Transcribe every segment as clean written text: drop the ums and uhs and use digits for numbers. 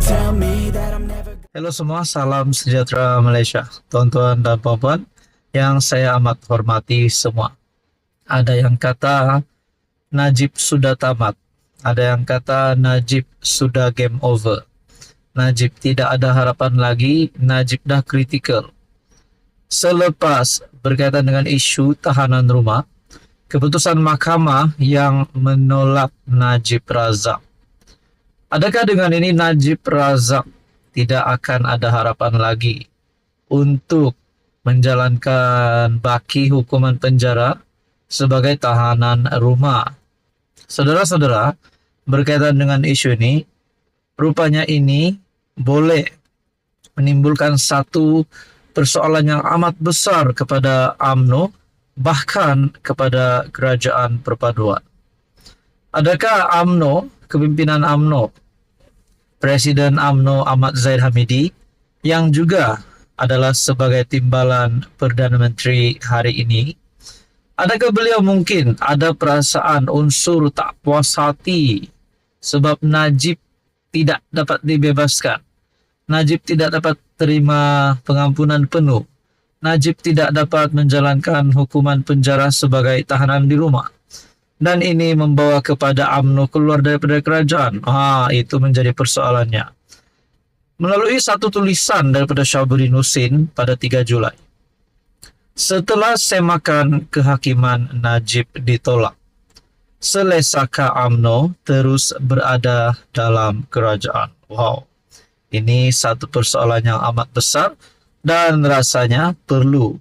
tell me that I'm never. Halo semua, salam sejahtera Malaysia, tuan-tuan dan puan-puan yang saya amat hormati semua. Ada yang kata Najib sudah tamat, ada yang kata Najib sudah game over, Najib tidak ada harapan lagi, Najib dah kritikal. Selepas berkaitan dengan isu tahanan rumah, keputusan mahkamah yang menolak Najib Razak. Adakah dengan ini Najib Razak tidak akan ada harapan lagi untuk menjalankan baki hukuman penjara sebagai tahanan rumah? Saudara-saudara, berkaitan dengan isu ini, rupanya ini boleh menimbulkan satu persoalan yang amat besar kepada UMNO, bahkan kepada kerajaan perpaduan. Adakah UMNO, kepimpinan UMNO, Presiden UMNO Ahmad Zahid Hamidi, yang juga adalah sebagai timbalan Perdana Menteri hari ini, adakah beliau mungkin ada perasaan unsur tak puas hati sebab Najib tidak dapat dibebaskan, Najib tidak dapat terima pengampunan penuh, Najib tidak dapat menjalankan hukuman penjara sebagai tahanan di rumah, dan ini membawa kepada UMNO keluar daripada kerajaan? Itu menjadi persoalannya. Melalui satu tulisan daripada Syahbudin Husin pada 3 Julai. Setelah semakan kehakiman Najib ditolak, selesakah UMNO terus berada dalam kerajaan? Wow, ini satu persoalan yang amat besar dan rasanya perlu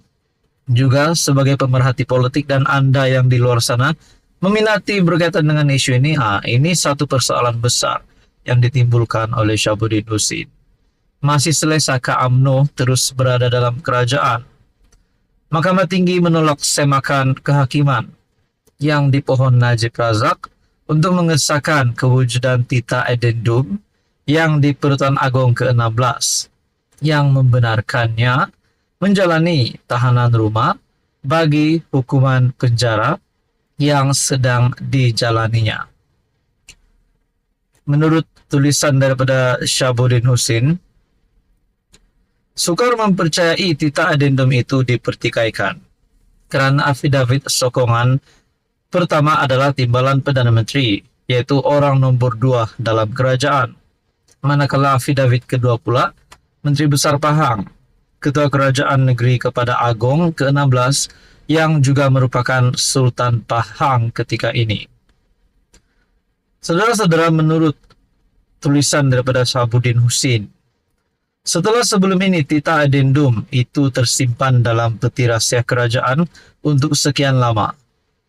juga sebagai pemerhati politik dan Anda yang di luar sana meminati berkaitan dengan isu ini. Ini satu persoalan besar yang ditimbulkan oleh Syahbudin Husin. Masih selesakah UMNO terus berada dalam kerajaan? Mahkamah Tinggi menolak semakan kehakiman yang dipohon Najib Razak untuk mengesahkan kewujudan tita addendum yang di Pertuan Agong ke-16 yang membenarkannya menjalani tahanan rumah bagi hukuman penjara yang sedang dijalaninya. Menurut tulisan daripada Syahbudin Husin, sukar mempercayai tita addendum itu dipertikaikan kerana afidavit sokongan pertama adalah timbalan Perdana Menteri, yaitu orang nombor 2 dalam kerajaan. Manakala afidavit kedua pula Menteri Besar Pahang, Ketua Kerajaan Negeri kepada Agong ke-16 yang juga merupakan Sultan Pahang ketika ini. Saudara-saudara, menurut tulisan daripada Syahbudin Husin, setelah sebelum ini tita addendum itu tersimpan dalam peti rahsia kerajaan untuk sekian lama,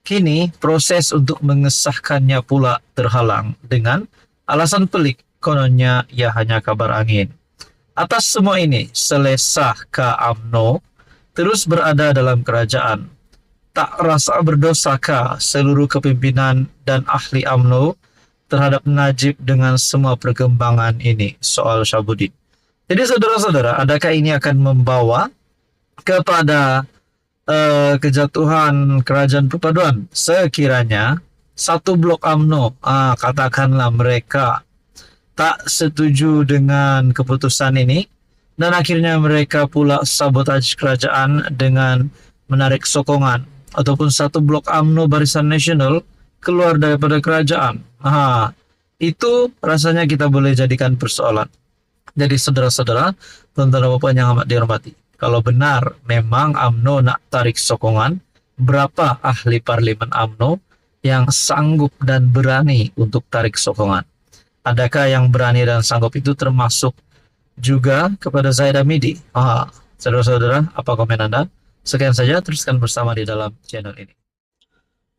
kini proses untuk mengesahkannya pula terhalang dengan alasan pelik, kononnya ia hanya kabar angin. Atas semua ini, selesakah UMNO terus berada dalam kerajaan? Tak rasa berdosakah seluruh kepimpinan dan ahli UMNO terhadap Najib dengan semua perkembangan ini? Soal Syahbudin. Jadi saudara-saudara, adakah ini akan membawa kepada kejatuhan kerajaan perpaduan sekiranya satu blok UMNO, katakanlah mereka tak setuju dengan keputusan ini dan akhirnya mereka pula sabotaj kerajaan dengan menarik sokongan, ataupun satu blok UMNO Barisan Nasional keluar daripada kerajaan? Itu rasanya kita boleh jadikan persoalan. Jadi saudara-saudara, tuan-tuan dan puan yang amat dihormati, kalau benar memang UMNO nak tarik sokongan, berapa ahli parlimen UMNO yang sanggup dan berani untuk tarik sokongan? Adakah yang berani dan sanggup itu termasuk juga kepada Zahid Hamidi? Saudara-saudara, apa komen Anda? Sekian saja, teruskan bersama di dalam channel ini.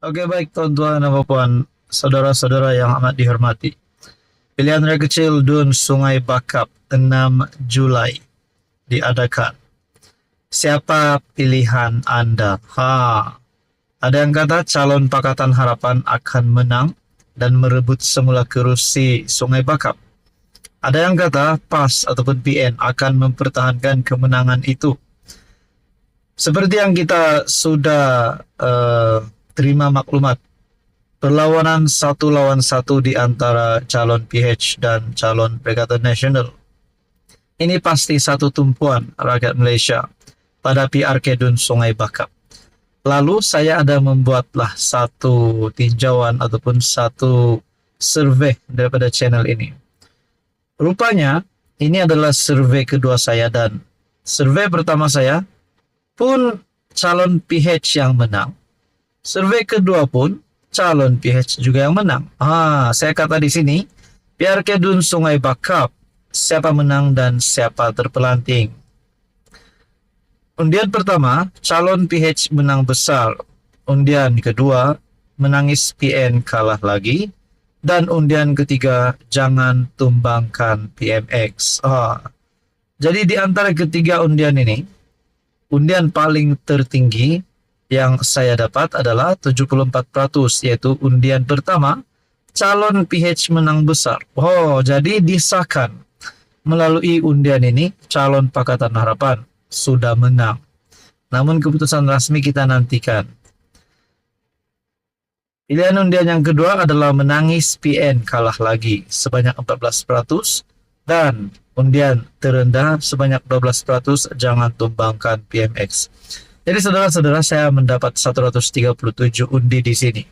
Oke, baik tuan-tuan dan puan, saudara-saudara yang amat dihormati. Pilihan raya kecil DUN Sungai Bakap 6 Julai diadakan. Siapa pilihan Anda? Ada yang kata calon Pakatan Harapan akan menang dan merebut semula kerusi Sungai Bakap. Ada yang kata PAS ataupun PN akan mempertahankan kemenangan itu. Seperti yang kita sudah terima maklumat perlawanan satu lawan satu di antara calon PH dan calon Perikatan Nasional. Ini pasti satu tumpuan rakyat Malaysia pada PRK Dun Sungai Bakap. Lalu saya ada membuatlah satu tinjauan ataupun satu survei daripada channel ini. Rupanya ini adalah survei kedua saya, dan survei pertama saya pun calon PH yang menang. Survei kedua pun calon PH juga yang menang. Saya kata di sini, PRK Dun Sungai Bakap, siapa menang dan siapa terpelanting. Undian pertama, calon PH menang besar. Undian kedua, menangis PN kalah lagi. Dan undian ketiga, jangan tumbangkan PMX. Jadi di antara ketiga undian ini, undian paling tertinggi yang saya dapat adalah 74%, yaitu undian pertama, calon PH menang besar. Jadi disahkan melalui undian ini, calon Pakatan Harapan sudah menang. Namun keputusan resmi kita nantikan. Pilihan undian yang kedua adalah menangis PN kalah lagi sebanyak 14%, dan undian terendah sebanyak 12%, jangan tumbangkan PMX. Jadi saudara-saudara, saya mendapat 137 undi di sini.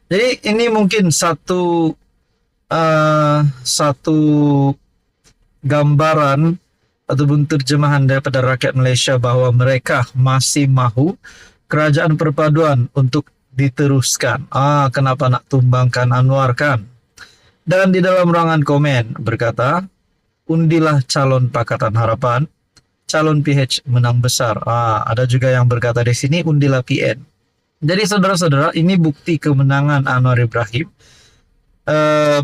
Jadi ini mungkin satu gambaran ataupun terjemahan daripada rakyat Malaysia bahwa mereka masih mahu kerajaan perpaduan untuk diteruskan. Kenapa nak tumbangkan Anwar kan? Dan di dalam ruangan komen berkata, undilah calon Pakatan Harapan, calon PH menang besar. Ada juga yang berkata di sini, undilah PN. Jadi saudara-saudara, ini bukti kemenangan Anwar Ibrahim.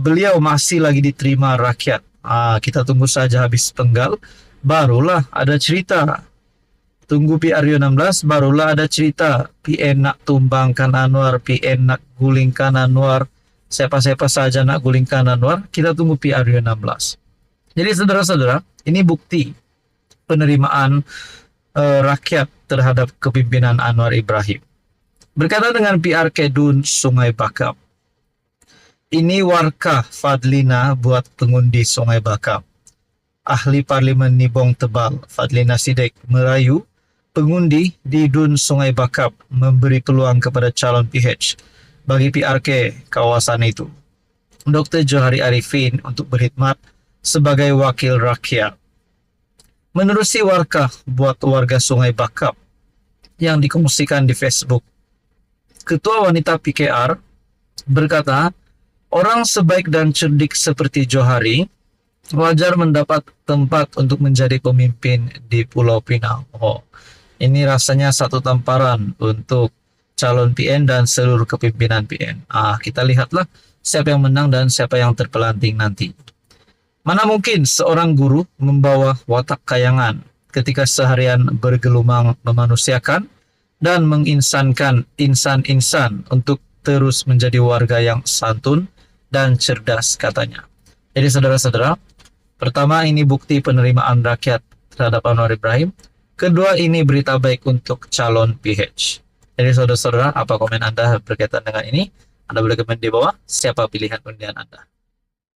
Beliau masih lagi diterima rakyat. Kita tunggu saja habis penggal, barulah ada cerita. Tunggu PRU 16, barulah ada cerita. PN nak tumbangkan Anwar, PN nak gulingkan Anwar, siapa-siapa saja nak gulingkan Anwar. Kita tunggu PRU 16. Jadi saudara-saudara, ini bukti penerimaan rakyat terhadap kepimpinan Anwar Ibrahim. Berkaitan dengan PRK Dun Sungai Bakap, ini warkah Fadlina buat pengundi Sungai Bakap. Ahli Parlimen Nibong Tebal, Fadlina Sidek, merayu pengundi di Dun Sungai Bakap memberi peluang kepada calon PH bagi PRK kawasan itu, Dr. Johari Arifin, untuk berkhidmat sebagai wakil rakyat. Menerusi warkah buat warga Sungai Bakap yang dikongsikan di Facebook, Ketua Wanita PKR berkata, orang sebaik dan cerdik seperti Johari wajar mendapat tempat untuk menjadi pemimpin di Pulau Pinang. Ini rasanya satu tamparan untuk calon PN dan seluruh kepimpinan PN. Kita lihatlah siapa yang menang dan siapa yang terpelanting nanti. Mana mungkin seorang guru membawa watak kayangan ketika seharian bergelumang memanusiakan dan menginsankan insan-insan untuk terus menjadi warga yang santun dan cerdas, katanya. Jadi saudara-saudara, pertama, ini bukti penerimaan rakyat terhadap Anwar Ibrahim. Kedua, ini berita baik untuk calon PH. Jadi saudara-saudara, apa komen Anda berkaitan dengan ini? Anda boleh komen di bawah siapa pilihan undian Anda.